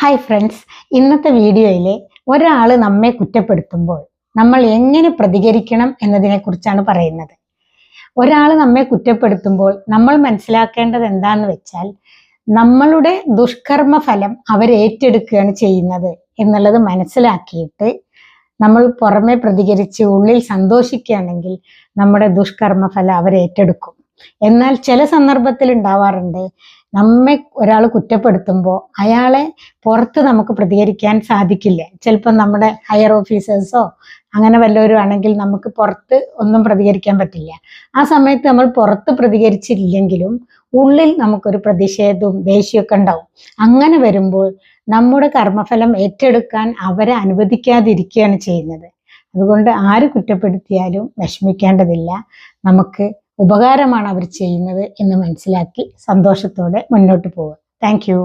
Hi friends, ഇന്നത്തെ വീഡിയോയിൽ ഒരാൾ നമ്മെ കുറ്റപ്പെടുത്തുമ്പോൾ നമ്മൾ എങ്ങനെ പ്രതികരിക്കണം എന്നതിനെക്കുറിച്ചാണ് പറയുന്നത്. ഒരാൾ നമ്മെ കുറ്റപ്പെടുത്തുമ്പോൾ നമ്മൾ മനസ്സിലാക്കേണ്ടത് എന്താണെന്ന് വെച്ചാൽ, നമ്മളുടെ ദുഷ്കർമ്മ ഫലം അവർ ഏറ്റെടുക്കുകയാണ് ചെയ്യുന്നത് എന്നുള്ളത് മനസ്സിലാക്കിയിട്ട് നമ്മൾ പുറമെ പ്രതികരിച്ച് ഉള്ളിൽ സന്തോഷിക്കുകയാണെങ്കിൽ നമ്മുടെ ദുഷ്കർമ്മ ഫലം അവർ ഏറ്റെടുക്കും. എന്നാൽ ചില സന്ദർഭത്തിൽ ഉണ്ടാവാറുണ്ട്, നമ്മെ ഒരാൾ കുറ്റപ്പെടുത്തുമ്പോൾ അയാളെ പുറത്ത് നമുക്ക് പ്രതികരിക്കാൻ സാധിക്കില്ല. ചിലപ്പോൾ നമ്മുടെ ഹയർ ഓഫീസേഴ്സോ അങ്ങനെ വല്ലവരും ആണെങ്കിൽ നമുക്ക് പുറത്ത് ഒന്നും പ്രതികരിക്കാൻ പറ്റില്ല. ആ സമയത്ത് നമ്മൾ പുറത്ത് പ്രതികരിച്ചില്ലെങ്കിലും ഉള്ളിൽ നമുക്കൊരു പ്രതിഷേധവും ദേഷ്യമൊക്കെ ഉണ്ടാവും. അങ്ങനെ വരുമ്പോൾ നമ്മുടെ കർമ്മഫലം ഏറ്റെടുക്കാൻ അവരെ അനുവദിക്കാതിരിക്കുകയാണ് ചെയ്യുന്നത്. അതുകൊണ്ട് ആര് കുറ്റപ്പെടുത്തിയാലും വിഷമിക്കേണ്ടതില്ല. നമുക്ക് ഉപകാരമാണ് അവർ ചെയ്യുന്നത് എന്ന് മനസ്സിലാക്കി സന്തോഷത്തോടെ മുന്നോട്ട് പോവുക. Thank you.